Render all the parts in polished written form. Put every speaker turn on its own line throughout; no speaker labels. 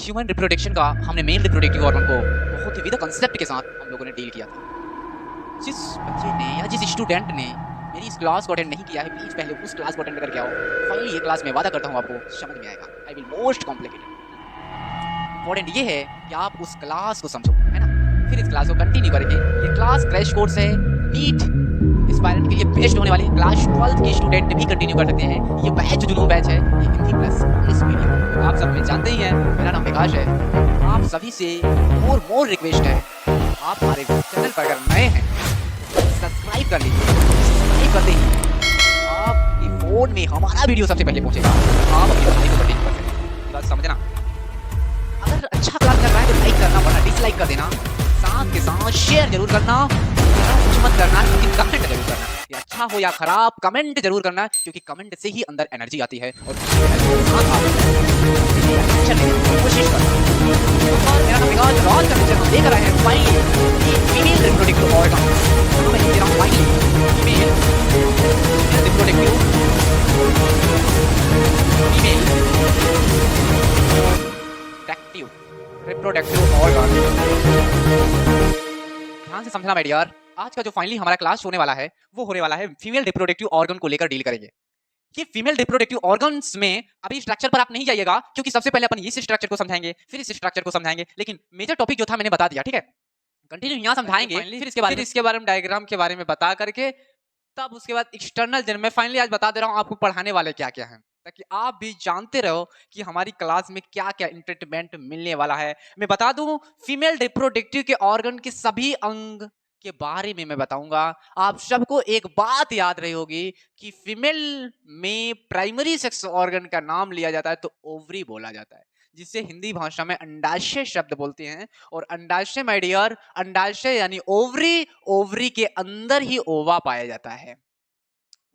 Human reproduction का हमने male reproductive organ को बहुत ही विद कंसेप्ट के साथ हम लोगों ने डील किया था। जिस बच्चे ने या जिस स्टूडेंट ने मेरी इस क्लास को अटेंड नहीं किया है, प्लीज पहले उस क्लास को अटेंड करके आओ। फाइनली ये क्लास मैं वादा करता हूँ आपको समझ में आएगा। I will most complicated. Important ये है कि आप उस क्लास को समझो, है ना। फिर इस क्लास को कंटिन्यू करके ये क्लास क्रैश कोर्स है, नीट एस्पायरेंट के लिए बेस्ट होने वाले क्लास 12 के स्टूडेंट भी कंटिन्यू कर सकते हैं। ये बैच जुनून बैच है, ये हिंदी प्लस इंग्लिश मीडियम। आप सब में जानते ही हैं मेरा नाम विकास है। आप सभी से मोर रिक्वेस्ट है, आप हमारे चैनल पर अगर नए हैं सब्सक्राइब कर लीजिए। सब्सक्राइब करते ही आपके फोन में हमारा वीडियो सबसे पहले पहुंचेगा। आप अपनी पढ़ाई को कंटिन्यू कर सकते हैं। बात समझना। अगर अच्छा क्लास कर रहा है तो लाइक करना, वरना डिसलाइक कर देना। साथ के साथ शेयर जरूर करना, कुछ मत करना, लेकिन कमेंट जरूर करना। ये अच्छा हो या खराब कमेंट जरूर करना, क्योंकि कमेंट से ही अंदर एनर्जी आती है और कोशिश करना। और मेरा नाम विकास रॉज का हम देख रहे हैं फाइनली फीमेल रिप्रोडक्टिव ऑर्गन। मैं लिख रहा हूं finally female reproductive reproductive organ. ध्यान से समझना माय डियर। आज का जो फाइनली हमारा क्लास होने वाला है वो होने वाला है फीमेल रिप्रोडक्टिव ऑर्गन को लेकर डील करेंगे। ये फीमेल रिप्रोडक्टिव ऑर्गन्स में अभी स्ट्रक्चर पर आप नहीं जाइएगा, क्योंकि सबसे पहले अपन इस स्ट्रक्चर को समझाएंगे, फिर इस स्ट्रक्चर को समझाएंगे। लेकिन मेजर टॉपिक जो था मैंने बता दिया, ठीक है। कंटिन्यू यहाँ समझाएंगे, फिर इसके बारे में डायग्राम के बारे में बता करके तब उसके बाद एक्सटर्नल जन मैं फाइनली आज बता दे रहा हूँ आपको पढ़ाने वाले क्या क्या हैं, ताकि आप भी जानते रहो कि हमारी क्लास में क्या क्या एंटरटेनमेंट मिलने वाला है। मैं बता दूं फीमेल रिप्रोडक्टिव के ऑर्गन के सभी अंग के बारे में मैं बताऊंगा। आप सबको एक बात याद रही होगी कि फीमेल में प्राइमरी सेक्स ऑर्गन का नाम लिया जाता है तो ओवरी बोला जाता है, जिसे हिंदी भाषा में अंडाशय शब्द बोलते हैं। और अंडाशय माय डियर, अंडाशय यानी ओवरी, ओवरी के अंदर ही ओवा पाया जाता है।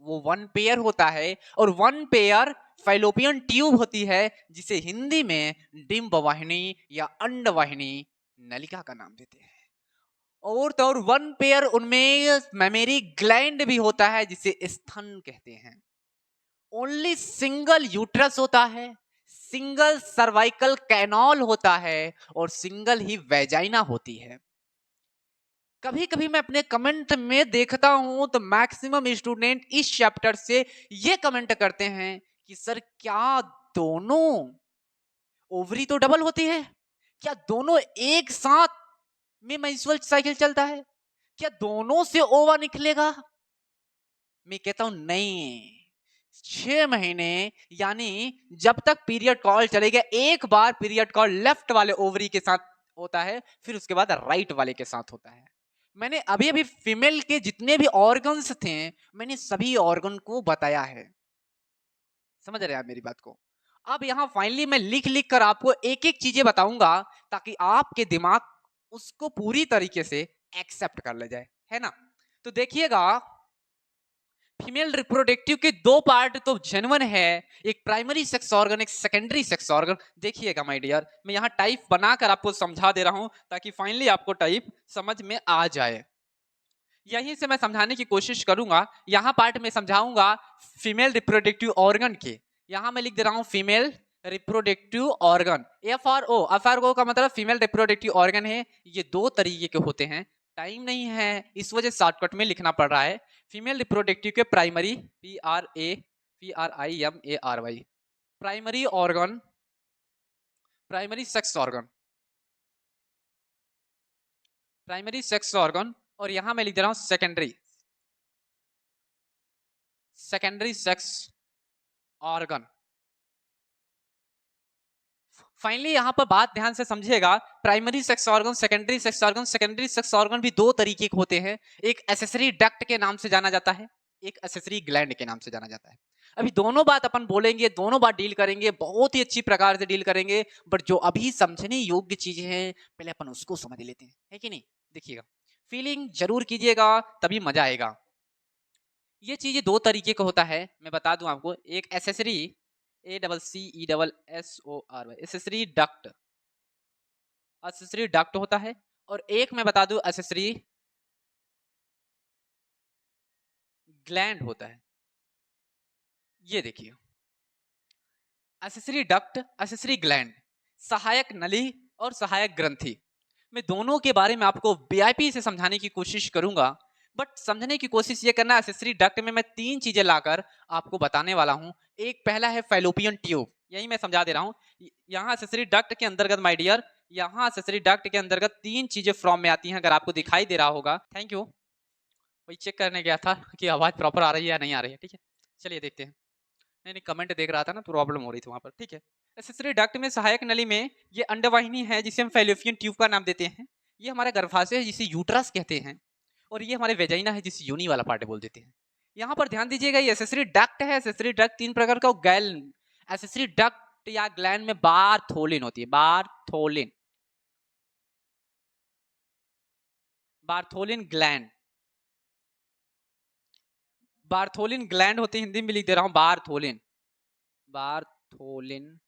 वो वन पेयर होता है और वन पेयर फैलोपियन ट्यूब होती है, जिसे हिंदी में डिंब वाहिनी या अंडवाहिनी नलिका का नाम देते हैं। और तो और वन पेयर उनमें मेमोरी ग्लैंड भी होता है, जिसे स्तन कहते हैं। ओनली सिंगल यूट्रस होता है, सिंगल सर्वाइकल कैनॉल होता है और सिंगल ही वेजाइना होती है। कभी कभी मैं अपने कमेंट में देखता हूं तो मैक्सिमम स्टूडेंट इस चैप्टर से ये कमेंट करते हैं कि सर क्या दोनों ओवरी तो डबल होती है, क्या दोनों एक साथ में मेंस्ट्रुअल साइकिल चलता है, क्या दोनों से ओवा निकलेगा? मैं कहता हूं नहीं। 6 महीने यानी जब तक पीरियड कॉल चलेगा, एक बार पीरियड कॉल लेफ्ट वाले ओवरी के साथ होता है, फिर उसके बाद राइट वाले के साथ होता है। मैंने अभी अभी फीमेल के जितने भी ऑर्गन्स थे मैंने सभी ऑर्गन को बताया है। समझ रहे हैं आप मेरी बात को? अब यहां फाइनली मैं लिख लिख कर आपको एक एक चीजें बताऊंगा, ताकि आपके दिमाग उसको पूरी तरीके से एक्सेप्ट कर ले जाए, है ना। तो देखिएगा, फीमेल रिप्रोडक्टिव के दो पार्ट तो जेन्युइन है, एक प्राइमरी सेक्स ऑर्गन, एक सेकेंडरी सेक्स ऑर्गन। देखिएगा माय डियर, मैं यहाँ टाइप बनाकर आपको समझा दे रहा हूं ताकि फाइनली आपको टाइप समझ में आ जाए। यहीं से मैं समझाने की कोशिश करूंगा। यहाँ पार्ट में समझाऊंगा फीमेल रिप्रोडक्टिव ऑर्गन के। यहाँ मैं लिख दे रहा हूं female reproductive organ, FRO। FRO का मतलब फीमेल रिप्रोडक्टिव ऑर्गन है। ये दो तरीके के होते हैं, टाइम नहीं है इस वजह शॉर्टकट में लिखना पड़ रहा है। फीमेल रिप्रोडक्टिव के primary PRIMARY primary organ, primary sex organ, primary sex organ. और यहां मैं लिख दे रहा हूं secondary, secondary sex organ. Finally यहां पर बात ध्यान से समझिएगा, primary sex organ, secondary sex organ. Secondary sex organ भी दो तरीके के होते हैं, एक एसेसरी डक्ट के नाम से जाना जाता है, एक एसेसरी ग्लैंड के नाम से जाना जाता है। अभी दोनों बात अपन बोलेंगे, दोनों बात डील करेंगे, बहुत ही अच्छी प्रकार से डील करेंगे। बट जो अभी समझने योग्य चीजें हैं पहले अपन उसको समझ लेते हैं, है कि नहीं। देखिएगा, फीलिंग जरूर कीजिएगा तभी मजा आएगा। ये चीजें दो तरीके का होता है, मैं बता दूं आपको। एक accessory, ACCESSORY, accessory duct, accessory duct होता है। और एक मैं बता दूं एसेसरी ग्लैंड होता है। ये देखिए, एसेसरी डक्ट, एसेसरी ग्लैंड, सहायक नली और सहायक ग्रंथि। मैं दोनों के बारे में आपको वीआईपी से समझाने की कोशिश करूंगा, बट समझने की कोशिश ये करना, एक्सेसरी डक्ट में मैं 3 चीजें लाकर आपको बताने वाला हूं। एक पहला है फैलोपियन ट्यूब, यही मैं समझा दे रहा हूं। यहाँ एक्सेसरी डक्ट के अंतर्गत माय डियर, यहाँ एक्सेसरी डक्ट के अंतर्गत 3 चीजें फॉर्म में आती हैं, अगर आपको दिखाई दे रहा होगा। Thank you. वही चेक करने गया था कि आवाज प्रॉपर आ रही है या नहीं आ रही है। ठीक है, चलिए देखते हैं। नहीं नहीं, कमेंट देख रहा था ना, तो प्रॉब्लम हो रही थी वहां पर। ठीक है, एक्सेसरी डक्ट में सहायक नली में ये अंडवाहिनी है जिसे हम फैलोपियन ट्यूब का नाम देते हैं। ये हमारा गर्भाशय है जिसे यूट्रस कहते हैं, और ये हमारे वेजाइना है जिसे योनि वाला पार्ट बोल देते हैं। यहाँ पर ध्यान दीजिएगा, ये एक्सेसरी डक्ट है। एक्सेसरी डक्ट 3 प्रकार का, गैल एक्सेसरी डक्ट या ग्लैंड में बारथोलिन होती है। बारथोलिन, बारथोलिन ग्लैंड, बारथोलिन ग्लैंड होती है। हिंदी में लिख दे रहा हूं, बारथोलिन, बारथोलिन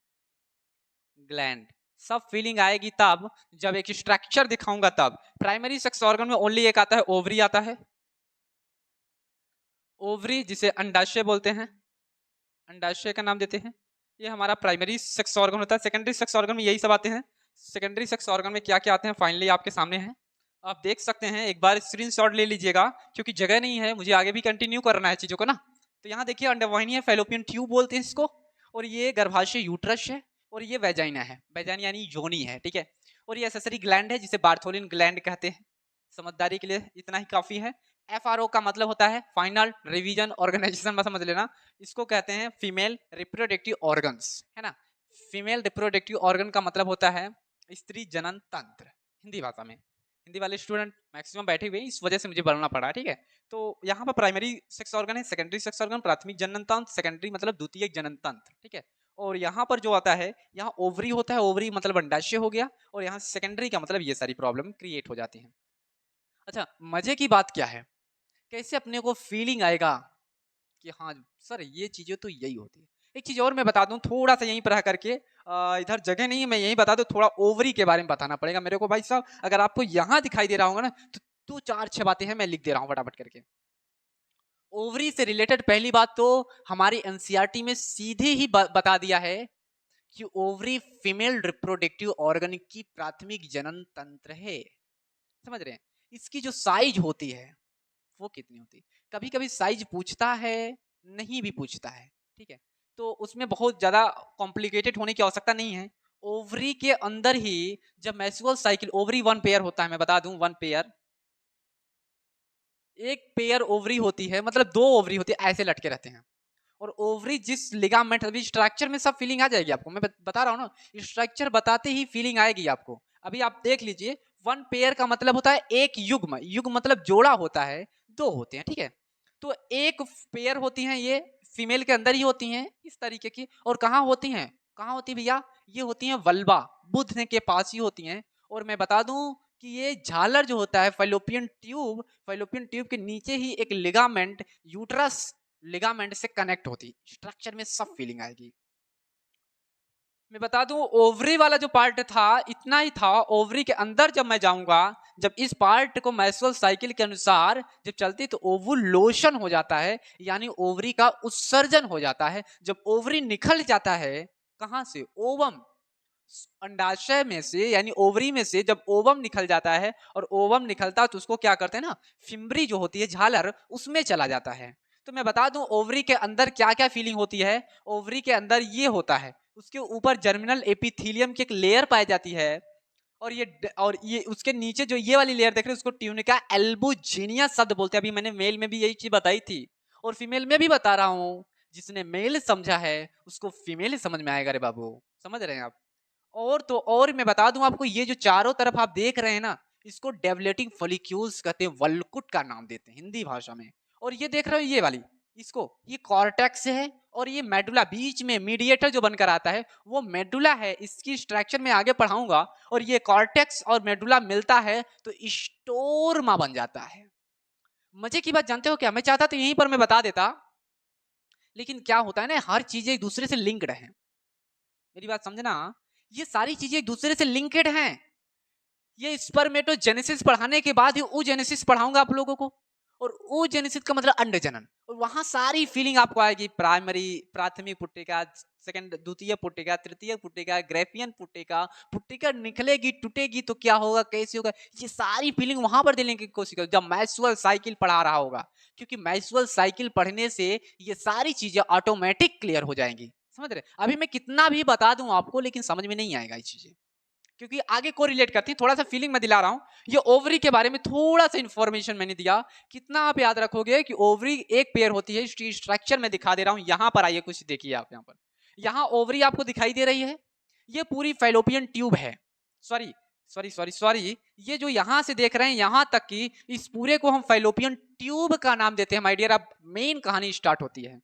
ग्लैंड। सब फीलिंग आएगी तब जब एक स्ट्रक्चर दिखाऊंगा तब। प्राइमरी सेक्स ऑर्गन में ओनली एक आता है, ओवरी आता है। ओवरी जिसे अंडाशय बोलते हैं, अंडाशय का नाम देते हैं, ये हमारा प्राइमरी सेक्स ऑर्गन होता है। सेकेंडरी सेक्स ऑर्गन में यही सब आते हैं। सेकेंडरी सेक्स ऑर्गन में क्या क्या आते हैं फाइनली आपके सामने है, आप देख सकते हैं। एक बार स्क्रीनशॉट ले लीजिएगा, क्योंकि जगह नहीं है, मुझे आगे भी कंटिन्यू करना है चीजों को ना। तो यहाँ देखिए, अंडवाहिनी है, फैलोपियन ट्यूब बोलते हैं इसको, और ये गर्भाशय यूट्रस है, और ये वेजाइना है। वेजाइना यानी योनि है, ठीक है। और ये एक्सेसरी ग्लैंड है जिसे बारथोलिन ग्लैंड कहते हैं। समझदारी के लिए इतना ही काफी है। FRO का मतलब होता है फाइनल रिवीजन ऑर्गेनाइजेशन में, समझ लेना। इसको कहते हैं फीमेल रिप्रोडक्टिव ऑर्गन्स, है ना। फीमेल रिप्रोडक्टिव ऑर्गन का मतलब होता है स्त्री जनन तंत्र, हिंदी भाषा में। हिंदी वाले स्टूडेंट मैक्सिमम बैठे हुए हैं, इस वजह से मुझे बोलना पड़ा, ठीक है। तो यहाँ पर प्राइमरी सेक्स ऑर्गन है, सेकेंडरी सेक्स ऑर्गन, प्राथमिक जनन तंत्र, सेकेंडरी मतलब द्वितीय जनन तंत्र, ठीक है। और यहाँ पर जो आता है, यहाँ ओवरी होता है, ओवरी मतलब अंडाशय हो गया, और यहाँ सेकेंडरी का मतलब ये सारी प्रॉब्लम क्रिएट हो जाती है। अच्छा, मजे की बात क्या है, कैसे अपने को फीलिंग आएगा कि हाँ सर ये चीजें तो यही होती है। एक चीज और मैं बता दूं, थोड़ा सा यहीं पर रह करके, इधर जगह नहीं है, मैं यहीं बता दूं, थोड़ा ओवरी के बारे में बताना पड़ेगा मेरे को भाई साहब। अगर आपको यहाँ दिखाई दे रहा होगा ना, तो 4-6 बातें हैं, मैं लिख दे रहा हूँ फटाफट करके। ओवरी से रिलेटेड पहली बात तो हमारी एनसीईआरटी में सीधे ही बता दिया है कि ओवरी फीमेल रिप्रोडक्टिव ऑर्गन की प्राथमिक जनन तंत्र है। समझ रहे हैं, इसकी जो साइज होती है वो कितनी होती है। कभी कभी साइज पूछता है, नहीं भी पूछता है, ठीक है। तो उसमें बहुत ज्यादा कॉम्प्लिकेटेड होने की आवश्यकता नहीं है। ओवरी के अंदर ही जब मेंस्ट्रुअल साइकिल, ओवरी 1 पेयर होता है, मैं बता दूं 1 पेयर, एक पेयर ओवरी होती है, मतलब 2 ओवरी होती है, ऐसे लटके रहते हैं। और ओवरी जिस लिगामेंट, अभी स्ट्रक्चर में सब फीलिंग आ जाएगी आपको, मैं बता रहा हूँ ना, स्ट्रक्चर बताते ही फीलिंग आएगी आपको। अभी आप देख लीजिए, 1 पेयर का मतलब होता है एक युग्म, युग्म मतलब जोड़ा होता है, 2 होते हैं, ठीक है। तो एक पेयर होती हैं, ये फीमेल के अंदर ही होती हैं इस तरीके की। और कहाँ होती हैं, कहाँ होती है भैया, ये होती हैं वल्बा, बुध के पास ही होती हैं। और मैं बता दूं कि ये झालर जो होता है, फैलोपियन ट्यूब, फैलोपियन ट्यूब के नीचे ही एक लिगामेंट, यूट्रस लिगामेंट से कनेक्ट होती। स्ट्रक्चर में सब फीलिंग आएगी। मैं बता दूं, ओवरी वाला जो पार्ट था इतना ही था। ओवरी के अंदर जब मैं जाऊंगा, जब इस पार्ट को मेंस्ट्रुअल साइकिल के अनुसार जब चलती, तो ओवुलोशन हो जाता है, यानी ओवरी का उत्सर्जन हो जाता है। जब ओवरी निकल जाता है, कहां से, ओवम, अंडाशय में से, यानी ओवरी में से जब ओवम निकल जाता है, और ओवम निकलता तो उसको क्या करते हैं ना, फिम्बरी जो होती है, झालर, उसमें चला जाता है। तो मैं बता दूं ओवरी के अंदर क्या क्या फीलिंग होती है। ओवरी के अंदर ये होता है, उसके ऊपर जर्मिनल एपिथीलियम की एक लेयर पाई जाती है, और ये उसके नीचे जो ये वाली लेयर देख रहे हैं, उसको ट्यूनिका एल्बुजिनिया शब्द बोलते हैं। अभी मैंने मेल में भी यही चीज बताई थी, और फीमेल में भी बता रहा हूं। जिसने मेल समझा है उसको फीमेल समझ में आएगा रे बाबू, समझ रहे हैं आप। और तो और मैं बता दूं आपको, ये जो चारों तरफ आप देख रहे हैं ना, इसको डेवलेटिंग फॉलिक्यूल्स कहते हैं, वल्कुट का नाम देते हैं हिंदी भाषा में। और ये देख रहे हो ये वाली, इसको, ये कॉर्टेक्स है, और ये मेडुला, बीच में मीडिएटर जो बनकर आता है वो मेडुला है। इसकी स्ट्रक्चर में आगे पढ़ाऊंगा। और ये कॉर्टेक्स और मेडुला मिलता है तो स्टोरमा बन जाता है। मजे की बात जानते हो क्या, मैं चाहता तो यहीं पर मैं बता देता, लेकिन क्या होता है ना, हर चीज एक दूसरे से लिंक्ड है। मेरी बात समझना, ये सारी चीजें एक दूसरे से लिंकेड हैं। ये स्पर्मेटोजेनेसिस पढ़ाने के बाद ही oogenesis पढ़ाऊंगा आप लोगों को। और oogenesis का मतलब अंड जनन, और वहां सारी फीलिंग आपको आएगी, प्राइमरी प्राथमिक पुट्टिका, सेकंड द्वितीय पुट्टिका, तृतीय पुट्टिका, ग्रेफियन पुट्टिका, पुट्टिका निकलेगी टूटेगी तो क्या होगा, कैसे होगा, ये सारी फीलिंग वहां पर देने की कोशिश करो जब मैस्वेल साइकिल पढ़ा रहा होगा, क्योंकि मैस्वेल साइकिल पढ़ने से ये सारी चीजें ऑटोमेटिक क्लियर हो जाएंगी। समझ रहे? अभी मैं कितना भी बता दूं आपको लेकिन समझ में नहीं आएगा ये चीजें, क्योंकि आगे को रिलेट करती है। थोड़ा सा फीलिंग में दिला रहा हूं, ये ओवरी के बारे में थोड़ा सा इंफॉर्मेशन मैंने दिया, कितना आप याद रखोगे कि ओवरी एक पेयर होती है, स्ट्रक्चर में दिखा दे रहा हूं, यहां पर आइए कुछ देखिए आप, यहां पर यहां ओवरी आपको दिखाई दे रही है, ये पूरी फैलोपियन ट्यूब है, सॉरी सॉरी सॉरी सॉरी, ये जो यहां से देख रहे हैं यहां तक की, इस पूरे को हम फैलोपियन ट्यूब का नाम देते हैं। माय डियर, अब मेन कहानी स्टार्ट होती है।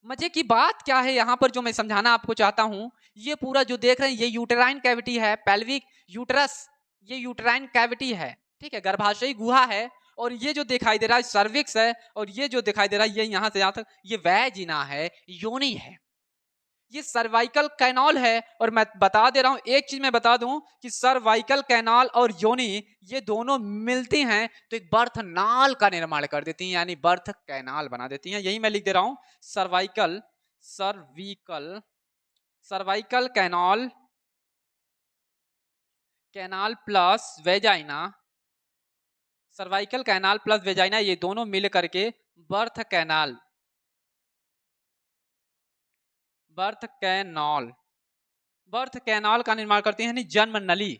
मजे की बात क्या है यहां पर जो मैं समझाना आपको चाहता हूं, ये पूरा जो देख रहे हैं ये यूटेराइन कैविटी है, पेल्विक यूटरस, ये यूटेराइन कैविटी है, ठीक है, गर्भाशयी गुहा है, और ये जो दिखाई दे रहा है सर्विक्स है, और ये जो दिखाई दे रहा है ये यहां से यहां तक ये वैजिना है, योनि है, ये सर्वाइकल कैनाल है। और मैं बता दे रहा हूं, एक चीज मैं बता दूं कि सर्वाइकल कैनाल और योनि ये दोनों मिलती हैं तो एक बर्थ नाल का निर्माण कर देती हैं, यानी बर्थ कैनाल बना देती हैं। यही मैं लिख दे रहा हूं, cervical cervical cervical canal, canal plus vagina, cervical canal plus vagina, ये दोनों मिल करके birth canal, birth canal, birth canal का निर्माण करते हैं, यानी जन्म नली।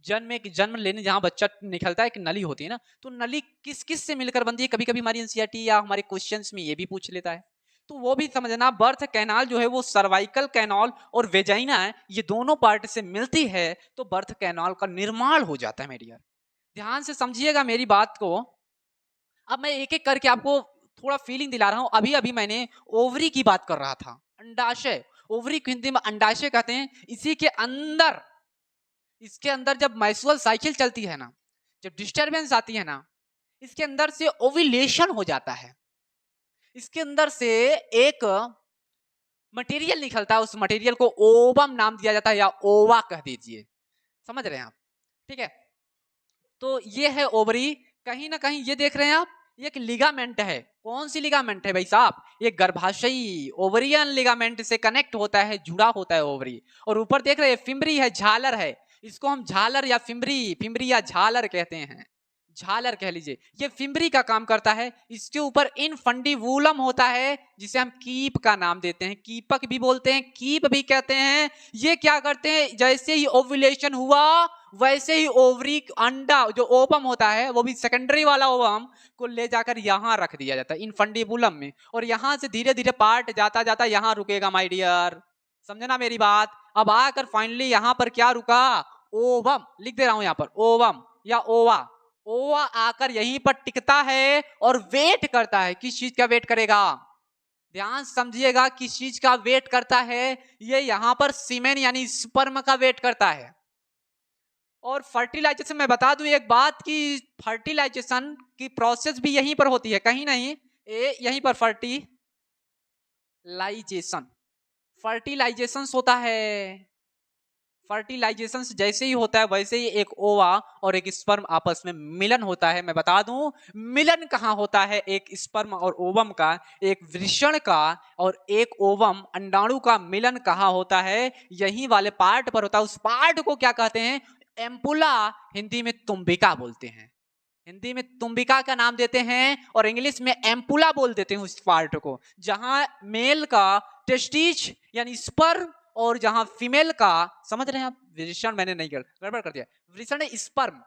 जन्म लेने जहां बच्चा निकलता है एक नली होती है ना, तो नली किस किस से मिलकर बनती है, कभी कभी हमारी एनसीईआरटी या हमारे क्वेश्चंस में ये भी पूछ लेता है, तो वो भी समझना। बर्थ कैनाल जो है वो सर्वाइकल कैनाल और वेजाइना है, ये दोनों पार्ट से मिलती है तो बर्थ कैनाल का निर्माण हो जाता है। मेरी यार ध्यान से समझिएगा मेरी बात को। अब मैं एक एक करके आपको थोड़ा फीलिंग दिला रहा हूं। अभी अभी मैंने ओवरी की बात कर रहा था, अंडाशय, ओवरी को हिंदी में अंडाशय कहते हैं। इसी के अंदर, इसके अंदर जब मैस्युअल साइकिल चलती है ना, जब डिस्टरबेंस आती है ना, इसके अंदर से ओव्यूलेशन हो जाता है, इसके अंदर से एक मटेरियल निकलता है, उस मटेरियल को ओवम नाम दिया जाता है या ओवा कह दीजिए, समझ रहे हैं आप, ठीक है। तो ये है ओवरी। कहीं ना कहीं ये देख रहे हैं आप, ये एक लिगामेंट है। कौन सी लिगामेंट है भाई साहब? ये गर्भाशयी ओवरियन लिगामेंट से कनेक्ट होता है, जुड़ा होता है ओवरी। और ऊपर देख रहे हैं फिम्बरी है, झालर है, इसको हम झालर या फिम्बरी, फिम्बरी या झालर कहते हैं, झालर कह लीजिए। ये फिम्बरी का काम करता है। इसके ऊपर इनफंडिबुलम होता है जिसे हम कीप का नाम देते हैं, कीपक भी बोलते हैं, कीप भी कहते हैं। ये क्या करते हैं, जैसे ही ओव्यूलेशन हुआ वैसे ही ओवरी अंडा जो ओवम होता है, वो भी सेकेंडरी वाला ओवम को ले जाकर यहाँ रख दिया जाता है इनफंडिबुलम में, और यहाँ से धीरे धीरे पार्ट जाता जाता यहाँ रुकेगा माय डियर, समझना मेरी बात। अब आकर फाइनली यहाँ पर क्या रुका, ओवम, लिख दे रहा हूं यहाँ पर ओवम या ओवा। ओवा आकर यहीं पर टिकता है और वेट करता है। किस चीज का वेट करेगा, ध्यान समझिएगा, किस चीज का वेट करता है, ये यहां पर सीमेन यानी स्पर्म का वेट करता है। और फर्टिलाइजेशन मैं बता दूं एक बात कि फर्टिलाइजेशन की प्रोसेस भी यहीं पर होती है, कहीं नहीं, यहीं पर फर्टिलाइजेशन, फर्टिलाइजेशन होता है। फर्टिलाइजेशन जैसे ही होता है वैसे ही एक ओवा और एक स्पर्म आपस में मिलन होता है। मैं बता दूं मिलन कहां होता है, एक स्पर्म और ओवम का, एक वृषण का और एक ओवम अंडाणु का मिलन कहां होता है, यही वाले पार्ट पर होता है। उस पार्ट को क्या कहते हैं, एम्पुला, हिंदी में तुम्बिका बोलते हैं, हिंदी में तुम्बिका का नाम देते हैं और इंग्लिश में एम्पुला बोल देते हैं उस पार्ट को, जहां मेल का टेस्टिज यानी स्पर्म और जहां फीमेल का, समझ रहे हैं आप, वृषण मैंने नहीं गड़बड़ कर दिया, वृषण स्पर्म,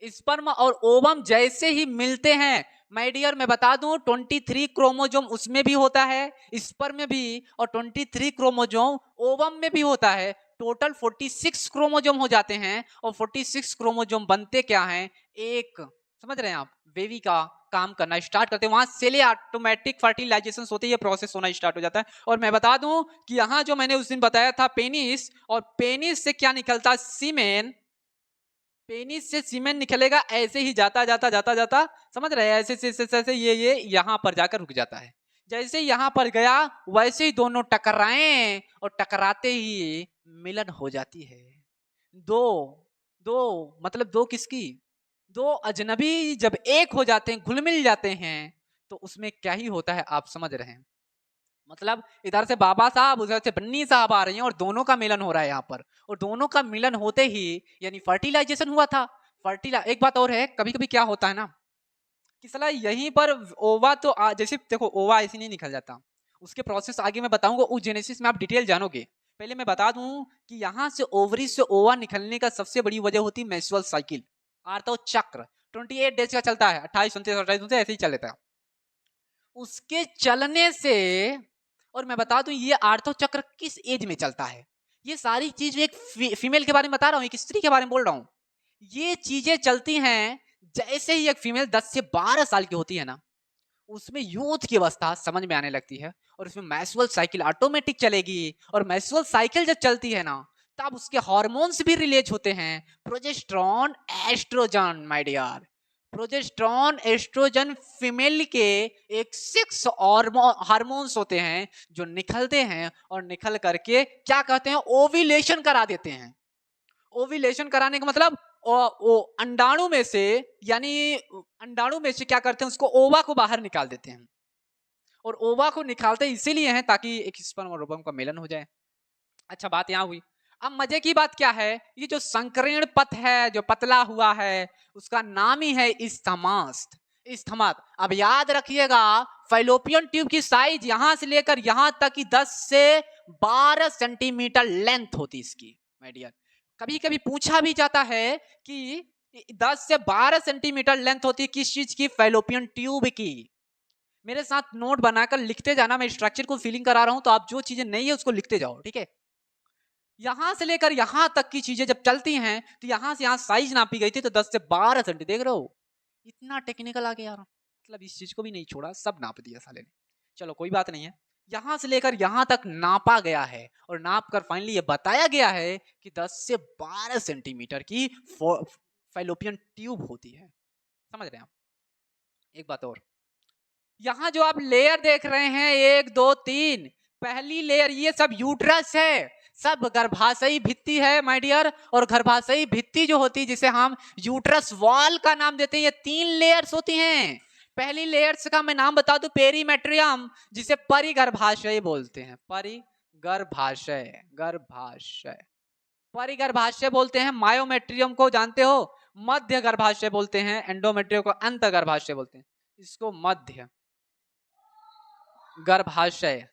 स्पर्म और ओवम जैसे ही मिलते हैं माय डियर, मैं बता दूं 23 क्रोमोजोम उसमें भी होता है, स्पर्म में भी, और 23 क्रोमोजोम ओवम में भी होता है। टोटल 46 क्रोमोजोम हो जाते हैं, और 46 क्रोमोजोम बनते क्या हैं, एक, समझ रहे हैं आप, बेबी का काम करना स्टार्ट करते हैं। वहां से ऑटोमेटिक फर्टिलाइजेशन होते ही ये प्रोसेस होना स्टार्ट हो जाता है। और मैं बता दूं कि यहाँ जो मैंने उस दिन बताया था पेनिस, और पेनिस से क्या निकलता, सीमेन, पेनिस से सीमेन निकलेगा, ऐसे ही जाता जाता जाता जाता, समझ रहे हैं, ऐसे ये यहाँ पर जाकर रुक जाता है। जैसे यहाँ पर गया वैसे ही दोनों टकराए और टकराते ही मिलन हो जाती है। दो, दो मतलब दो किसकी, दो अजनबी जब एक हो जाते हैं, घुल मिल जाते हैं, तो उसमें क्या ही होता है आप समझ रहे हैं। मतलब इधर से बाबा साहब, उधर से बन्नी साहब आ रही हैं और दोनों का मिलन हो रहा है यहाँ पर, और दोनों का मिलन होते ही यानी फर्टिलाइजेशन हुआ था। एक बात और है, कभी कभी क्या होता है ना कि साला यहीं पर ओवा तो जैसे देखो ओवा ऐसे नहीं निकल जाता, उसके प्रोसेस आगे मैं बताऊंगा, उस जेनेसिस में आप डिटेल जानोगे। पहले मैं बता दूं कि यहाँ से ओवरी से ओवा निकलने का सबसे बड़ी वजह होती है मेंस्ट्रुअल साइकिल, आर्तव चक्र। 28 डेज का चलता है, 28 29 28 29 ऐसे ही चल लेता है। उसके चलने से, और मैं बता दूं ये आर्तव चक्र किस एज में चलता है, ये सारी चीज एक फीमेल के बारे में बता रहा हूं, एक स्त्री के बारे में बोल रहा हूं। ये चीजें चलती हैं जैसे ही एक फीमेल 10 से 12 साल की होती है ना, उसमें यूथ की अवस्था समझ में आने लगती है, और उसमें मैस्ट्रुअल साइकिल ऑटोमेटिक चलेगी, और मैस्ट्रुअल साइकिल जब चलती है ना, तब उसके हार्मोन्स भी रिलीज होते हैं, progesterone, estrogen my dear. Progesterone, estrogen female के एक 6 हार्मोन्स होते हैं जो निकलते हैं, और निकल करके क्या कहते हैं, ओविलेशन करा देते हैं। ओविलेशन कराने का मतलब ओ अंडाणु में से, यानी अंडाणु में से क्या करते हैं, उसको ओवा को बाहर निकाल देते हैं। और ओवा को निकालते इसीलिए हैं ताकि एक स्पर्म और ओवम का मिलन हो जाए। अच्छा, बात यहाँ हुई। अब मजे की बात क्या है, ये जो संकीर्ण पथ है जो पतला हुआ है, उसका नाम ही है इस्थमास्त। इस्थमात, अब याद रखिएगा, फैलोपियन ट्यूब की साइज यहां से लेकर यहां तक की 10 से 12 सेंटीमीटर लेंथ होती इसकी माय डियर। कभी कभी पूछा भी जाता है कि 10 से 12 सेंटीमीटर लेंथ होती है किस चीज की, फैलोपियन ट्यूब की। मेरे साथ नोट बनाकर लिखते जाना, मैं स्ट्रक्चर को फीलिंग करा रहा हूं, तो आप जो चीजें नहीं है उसको लिखते जाओ, ठीक है। यहां से लेकर यहां तक की चीजें जब चलती हैं, तो यहां से यहां साइज नापी गई थी, तो 10 से 12 सेंटी, देख रहे हो इतना टेक्निकल आ गया यार, मतलब इस चीज को भी नहीं छोड़ा, सब नाप दिया साले ने। चलो कोई बात नहीं है, यहां से लेकर यहां तक नापा गया है, और नाप कर फाइनली ये बताया गया है कि 10 से 12 सेंटीमीटर की फैलोपियन ट्यूब होती है। समझ रहे हैं आप। एक बात और, यहां जो आप लेयर देख रहे हैं, 1 2 3, पहली लेयर ये सब यूट्रस है, सब गर्भाशयी भित्ति है माय डियर। और गर्भाशयी भित्ति जो होती है, जिसे हम यूट्रस वॉल का नाम देते हैं, ये 3 लेयर्स होती हैं। पहली लेयर्स का मैं नाम बता दूं, पेरीमेट्रियम, जिसे परिगर्भाशय बोलते हैं, परिगर्भाशय, गर्भाशय, परिगर्भाशय बोलते हैं। मायोमेट्रियम को जानते हो, मध्य गर्भाशय बोलते हैं। एंडोमेट्रियम को अंत गर्भाशय बोलते हैं, इसको मध्य गर्भाशय,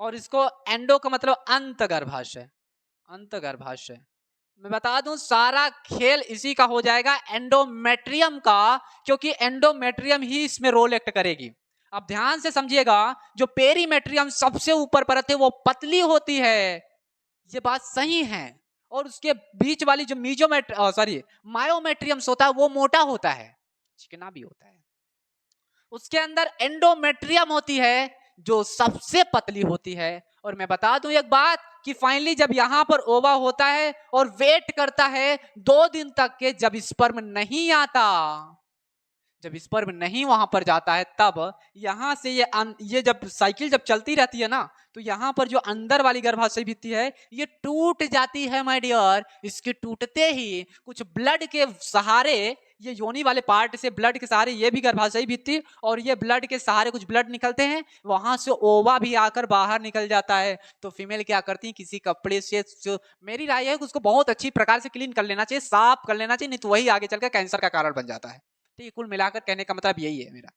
और इसको एंडो का मतलब अंत गर्भाशय, अंत गर्भाशय। मैं बता दूं सारा खेल इसी का हो जाएगा, एंडोमेट्रियम का, क्योंकि एंडोमेट्रियम ही इसमें रोल एक्ट करेगी। अब ध्यान से समझिएगा, जो पेरीमेट्रियम सबसे ऊपर परत है वो पतली होती है, ये बात सही है, और उसके बीच वाली जो मायोमेट्रियम होता है वो मोटा होता है, चिकना भी होता है। उसके अंदर एंडोमेट्रियम होती है जो सबसे पतली होती है। और मैं बता दूं एक बात कि फाइनली जब यहां पर ओवा होता है और वेट करता है 2 दिन तक के, जब स्पर्म नहीं आता, जब स्पर्म नहीं वहां पर जाता है, तब यहां से ये जब साइकिल जब चलती रहती है ना, तो यहां पर जो अंदर वाली गर्भाशय भित्ति है ये टूट जाती है माय डियर। इसके टूटते ही कुछ ब्लड के सहारे, ये योनि वाले पार्ट से ब्लड के सहारे ये भी गर्भाशय भित्ति, और ये ब्लड के सहारे कुछ ब्लड निकलते हैं, वहां से ओवा भी आकर बाहर निकल जाता है। तो फीमेल क्या करती है, किसी कपड़े से, जो मेरी राय है कि उसको बहुत अच्छी प्रकार से क्लीन कर लेना चाहिए, साफ कर लेना चाहिए, नहीं तो वही आगे चलकर कैंसर का कारण बन जाता है। ठीक है, कुल मिलाकर कहने का मतलब यही है मेरा।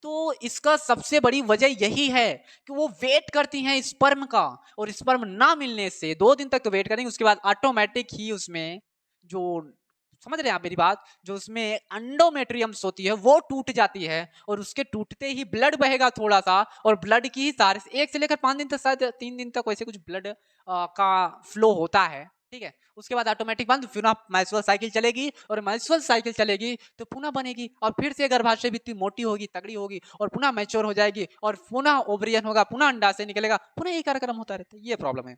तो इसका सबसे बड़ी वजह यही है कि वो वेट करती हैं स्पर्म का, और स्पर्म ना मिलने से 2 दिन तक तो वेट करेंगे, उसके बाद ऑटोमेटिक ही उसमें जो, समझ रहे हैं आप मेरी बात, जो उसमें एंडोमेट्रियम्स होती है वो टूट जाती है, और उसके टूटते ही ब्लड बहेगा थोड़ा सा, और ब्लड की ही सारे 1 से लेकर 5 दिन तक, शायद 3 दिन तक वैसे कुछ ब्लड का फ्लो होता है, ठीक है। उसके बाद ऑटोमेटिक बंद, फिर मेंस्ट्रुअल साइकिल चलेगी, और मेंस्ट्रुअल साइकिल चलेगी तो पुनः बनेगी, और फिर से गर्भाशय भित्ति मोटी होगी, तगड़ी होगी, और पुनः मैच्योर हो जाएगी, और पुनः ओवरियन होगा, पुनः अंडा से निकलेगा, पुनः यही कार्यक्रम होता रहता है। ये प्रॉब्लम है।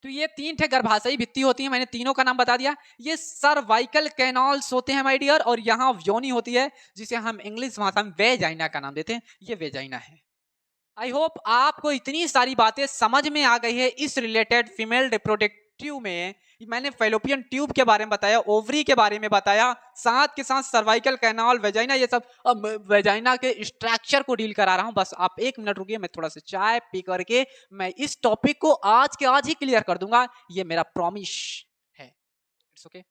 तो ये 3 ठे गर्भाशयी भित्ति होती है, मैंने तीनों का नाम बता दिया। ये सर्वाइकल कैनल्स होते हैं माय डियर, और यहाँ योनि होती है, जिसे हम इंग्लिश भाषा में वेजाइना का नाम देते हैं, ये वेजाइना है। आई होप आपको इतनी सारी बातें समझ में आ गई है इस रिलेटेड फीमेल रिप्रोडक्टिव ट्यूब में मैंने फैलोपियन ट्यूब के बारे में बताया, ओवरी के बारे में बताया, साथ के साथ सर्वाइकल कैनाल, वेजाइना, ये सब वेजाइना के स्ट्रक्चर को डील करा रहा हूं। बस आप 1 मिनट रुकिए, मैं थोड़ा सा चाय पी करके मैं इस टॉपिक को आज के आज ही क्लियर कर दूंगा, ये मेरा प्रॉमिस है। It's okay.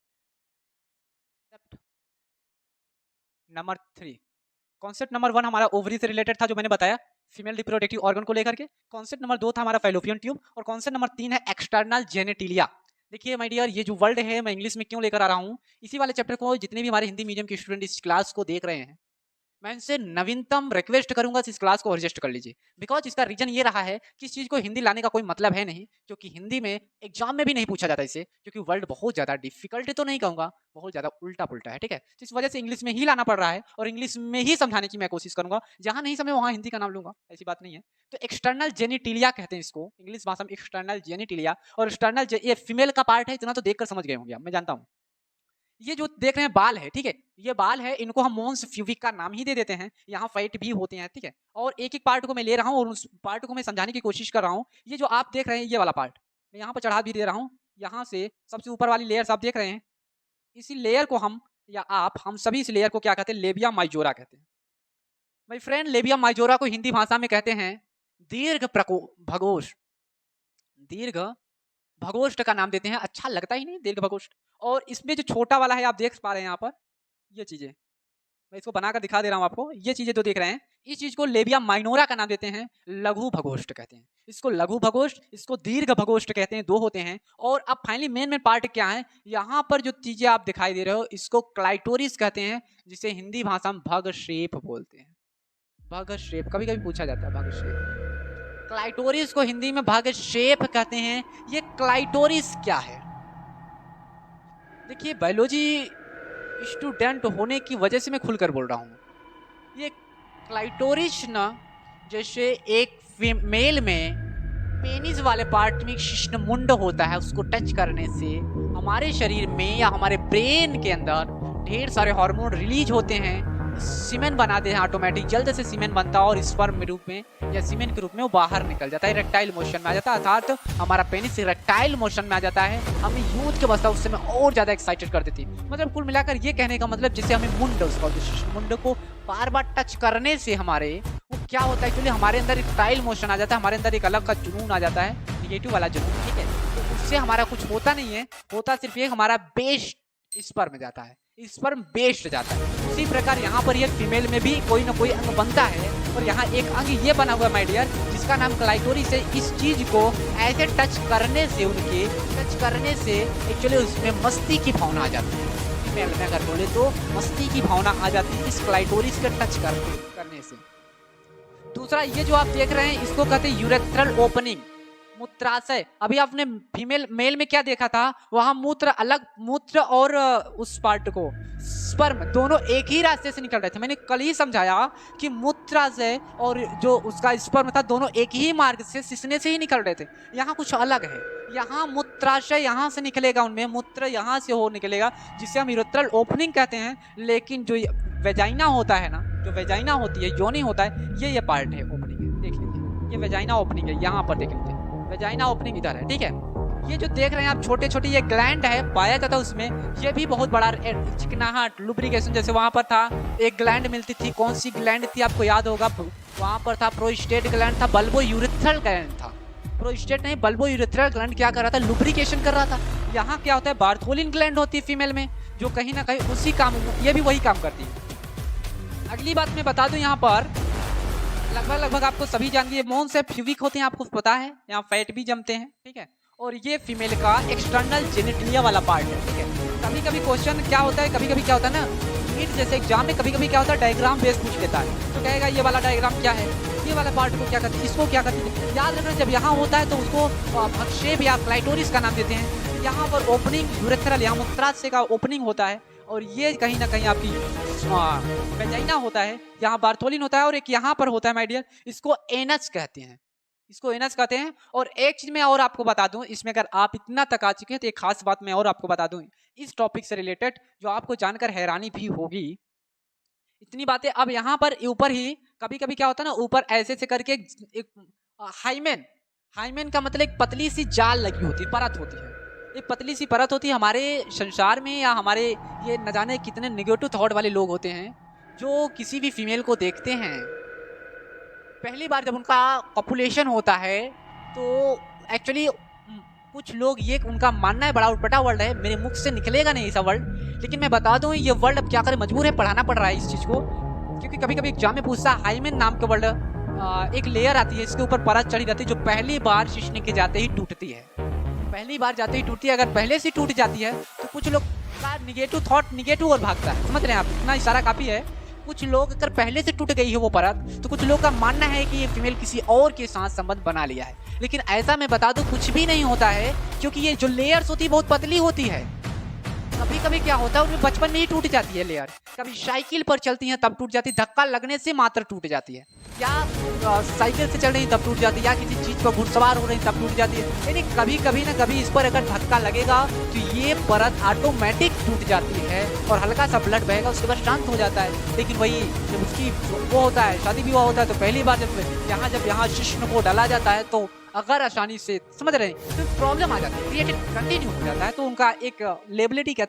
Number 3, concept number 1 हमारा ओवरी से रिलेटेड था, जो मैंने बताया फीमेल रिप्रोडक्टिव ऑर्गन को लेकर के। कॉन्सेप्ट नंबर 2 था हमारा फैलोपियन ट्यूब, और कॉन्सेप्ट नंबर 3 है एक्सटर्नल जेनेटिलिया। देखिए माय डियर, ये जो वर्ड है मैं इंग्लिश में क्यों लेकर आ रहा हूँ, इसी वाले चैप्टर को जितने भी हमारे हिंदी मीडियम के स्टूडेंट इस क्लास को देख रहे हैं, मैं इनसे नवीनतम रिक्वेस्ट करूंगा इस क्लास को रजिस्टर कर लीजिए। बिकॉज इसका रीजन ये रहा है कि इस चीज को हिंदी लाने का कोई मतलब है नहीं, क्योंकि हिंदी में एग्जाम में भी नहीं पूछा जाता इसे, क्योंकि वर्ड बहुत ज्यादा डिफिकल्ट तो नहीं कहूंगा, बहुत ज्यादा उल्टा पुल्टा है, ठीक है। तो इस वजह से इंग्लिश में ही लाना पड़ रहा है, और इंग्लिश में ही समझाने की मैं कोशिश करूंगा, जहां नहीं समझे वहां हिंदी का नाम लूंगा, ऐसी बात नहीं है। तो एक्सटर्नल जेनिटिलिया कहते हैं इसको इंग्लिश भाषा में, एक्सटर्नल जेनिटिलिया। और एक्सटर्नल ये फीमेल का पार्ट है, इतना तो देखकर समझ गए होंगे आप, मैं जानता हूँ। ये जो देख रहे हैं बाल है, ठीक है, ये बाल है, इनको हम मोन्स फ्यूविक का नाम ही दे देते हैं। यहाँ फैट भी होते हैं, ठीक है। और एक एक पार्ट को मैं ले रहा हूँ और उस पार्ट को मैं समझाने की कोशिश कर रहा हूँ। ये जो आप देख रहे हैं ये वाला पार्ट मैं यहाँ पर चढ़ा भी दे रहा हूँ, यहाँ से सबसे ऊपर वाली लेयर्स आप देख रहे हैं, इसी लेयर को हम या हम सभी इस लेयर को क्या कहते हैं, लेबिया माइजोरा कहते हैं। माय फ्रेंड, लेबिया माइजोरा को हिंदी भाषा में कहते हैं दीर्घ भगोष्ठ। दीर्घ भगोष्ठ का नाम देते हैं, अच्छा लगता ही नहीं दीर्घ भगोष्ठ। और इसमें जो छोटा वाला है आप देख पा रहे हैं यहाँ पर, ये चीजें मैं इसको बनाकर दिखा दे रहा हूँ आपको। ये चीजें जो देख रहे हैं, इस चीज को लेबिया माइनोरा का नाम देते हैं, लघु भगोष्ठ कहते हैं इसको, लघु भगोष्ठ, इसको दीर्घ भगोष्ठ कहते हैं, 2 होते हैं। और अब फाइनली मेन पार्ट क्या है, यहाँ पर जो चीजें आप दिखाई दे रहे हो इसको क्लाइटोरिस कहते हैं, जिसे हिंदी भाषा में भगशेप बोलते हैं। भगशेप कभी कभी पूछा जाता है, भगशेप। क्लाइटोरिस को हिंदी में भगशेप कहते हैं। ये क्लाइटोरिस क्या है, देखिए बायोलॉजी स्टूडेंट होने की वजह से मैं खुलकर बोल रहा हूँ। ये क्लाइटोरिस ना, जैसे एक फीमेल में पेनिस वाले पार्ट में शिश्नमुंड होता है, उसको टच करने से हमारे शरीर में या हमारे ब्रेन के अंदर ढेर सारे हार्मोन रिलीज होते हैं, सीमेन बनाते हैं ऑटोमेटिक, जल्द से सीमेन बनता है और स्पर्म के रूप में या सीमेन के रूप में वो बाहर निकल जाता है, रेक्टाइल मोशन में आ जाता है, अर्थात हमारा पेनिस रेक्टाइल मोशन में आ जाता है। हमें यूथ के बस्ता उससे में और ज्यादा एक्साइटेड कर देती है। मतलब कुल मिलाकर ये कहने का मतलब, जिससे हमें मुंड, उसका मुंड को बार बार टच करने से हमारे वो क्या होता है, एक्चुअली हमारे अंदर रेक्टाइल मोशन आ जाता है, हमारे अंदर एक अलग का जुनून आ जाता है, निगेटिव वाला जुनून, ठीक है। तो उससे हमारा कुछ होता नहीं है, होता सिर्फ ये हमारा बेस्ट स्पर्म जाता है, स्पर्म बेस्ड जाता है। उसी प्रकार यहाँ पर ये फीमेल में भी कोई ना कोई अंग बनता है, और यहाँ एक अंग ये बना हुआ है माय डियर, जिसका नाम क्लाइटोरिस है। इस चीज को ऐसे टच करने से, उनके टच करने से एक्चुअली उसमें मस्ती की भावना आ जाती है। फीमेल में अगर बोले तो मस्ती की भावना आ जाती है इस क्लाइटोरिस के टच करने से। दूसरा, ये जो आप देख रहे हैं इसको कहते हैं यूरेथ्रल ओपनिंग, मूत्राशय। अभी आपने फीमेल मेल में क्या देखा था, वहां मूत्र अलग, मूत्र और उस पार्ट को स्पर्म दोनों एक ही रास्ते से निकल रहे थे। मैंने कल ही समझाया कि मूत्राशय और जो उसका स्पर्म था दोनों एक ही मार्ग से, सिसने से ही निकल रहे थे। यहाँ कुछ अलग है, यहाँ मूत्राशय यहाँ से निकलेगा, उनमें मूत्र यहाँ से हो निकलेगा, जिसे हम यूरेथ्रल ओपनिंग कहते हैं। लेकिन जो वेजाइना होता है ना, जो वेजाइना होती है, योनि होता है, ये पार्ट है, ओपनिंग है, देख लीजिए, ये वेजाइना ओपनिंग है, यहाँ पर देख लीजिए वेजाइना ओपनिंग इधर है, ठीक है। ये जो देख रहे हैं आप छोटे छोटे ये ग्लैंड है, पाया जाता है उसमें, ये भी बहुत बड़ा चिकनाहट, लुब्रिकेशन, जैसे वहां पर था एक ग्लैंड मिलती थी, कौन सी ग्लैंड थी आपको याद होगा, वहां पर था प्रोस्टेट ग्लैंड था, बल्बो यूरेथ्रल ग्लैंड था, प्रोस्टेट नहीं बल्बो यूरेथ्रल ग्लैंड क्या कर रहा था, लुब्रिकेशन कर रहा था। यहाँ क्या होता है, बार्थोलिन ग्लैंड होती है फीमेल में, जो कहीं ना कहीं उसी काम, ये भी वही काम करती है। अगली बात मैं बता दूं, यहाँ पर लगभग आपको सभी जानती, मोन से फ्यूविक होते हैं, आपको पता है, यहाँ फैट भी जमते हैं, ठीक है। और ये फीमेल का एक्सटर्नल जेनिटलिया वाला पार्ट है, ठीक है। कभी कभी क्वेश्चन क्या होता है, कभी कभी क्या होता है ना, नीट जैसे एग्जाम में कभी कभी क्या होता है, डायग्राम बेस पूछ लेता है, तो कहेगा ये वाला डायग्राम क्या है, ये वाला पार्ट को क्या करती है, इसको क्या करती है। याद रखना, जब यहाँ होता है तो उसको भगशेप या क्लाइटोरिस का नाम देते हैं। यहाँ पर ओपनिंग यूरेथ्रल, यहाँ मूत्राशय का ओपनिंग होता है, और ये कहीं ना कहीं आपकी वेजाइना होता है, यहाँ बार्थोलिन होता है, और एक यहाँ पर होता है माय डियर, इसको एनस कहते हैं, इसको एनस कहते हैं। और एक चीज मैं और आपको बता दूं, इसमें अगर आप इतना तक आ चुके हैं तो एक खास बात मैं और आपको बता दूं इस टॉपिक से रिलेटेड, जो आपको जानकर हैरानी भी होगी। इतनी बातें, अब यहाँ पर ऊपर ही कभी कभी क्या होता है ना, ऊपर ऐसे से करके एक हाइमेन, हाइमेन का मतलब एक पतली सी जाल लगी होती है, परत होती है, एक पतली सी परत होती है हमारे संसार में, या हमारे ये न जाने कितने नेगेटिव थॉट वाले लोग होते हैं जो किसी भी फीमेल को देखते हैं, पहली बार जब उनका पॉपुलेशन होता है तो एक्चुअली कुछ लोग, ये उनका मानना है, बड़ा उटपटा वर्ड है, मेरे मुख से निकलेगा नहीं ऐसा वर्ड, लेकिन मैं बता दूं ये वर्ड अब क्या करें, मजबूर है, पढ़ाना पड़ रहा है इस चीज़ को, क्योंकि कभी कभी एग्जाम में पूछता है। हाइमेन नाम का वर्ड, एक लेयर आती है, इसके ऊपर परत चढ़ी जाती है जो पहली बार शीशने के जाते ही टूटती है। पहली बार जाते ही टूटती है, अगर पहले से टूट जाती है तो कुछ लोग का निगेटिव थॉट निगेटिव और भागता है, समझ रहे हैं आप, इतना इशारा काफी है। कुछ लोग अगर पहले से टूट गई है वो परत, तो कुछ लोग का मानना है कि ये फीमेल किसी और के साथ संबंध बना लिया है, लेकिन ऐसा मैं बता दूं कुछ भी नहीं होता है, क्योंकि ये जो लेयर्स होती है बहुत पतली होती है। कभी कभी क्या होता है उनमें बचपन में ही टूट जाती है लेयर, कभी साइकिल पर चलती हैं तब टूट जाती है, धक्का लगने से मात्र टूट जाती है, या साइकिल से चल रही तब टूट जाती है, या किसी चीज पर घुड़सवार हो रही तब टूट जाती है। यानी कभी कभी ना कभी इस पर अगर धक्का लगेगा तो ये परत ऑटोमेटिक टूट जाती है और हल्का सा ब्लड बहेगा, उसके बाद शांत हो जाता है। लेकिन वही जब उसकी वो होता है, शादी विवाह होता है, तो पहली बार जब यहाँ शिश्न को डाला जाता है तो अगर आसानी से समझ रहे हैं तो प्रॉब्लम आ जाती है, क्रिएटिव कंटिन्यू हो जाता है, तो उनका एक लेबिलिटी क्या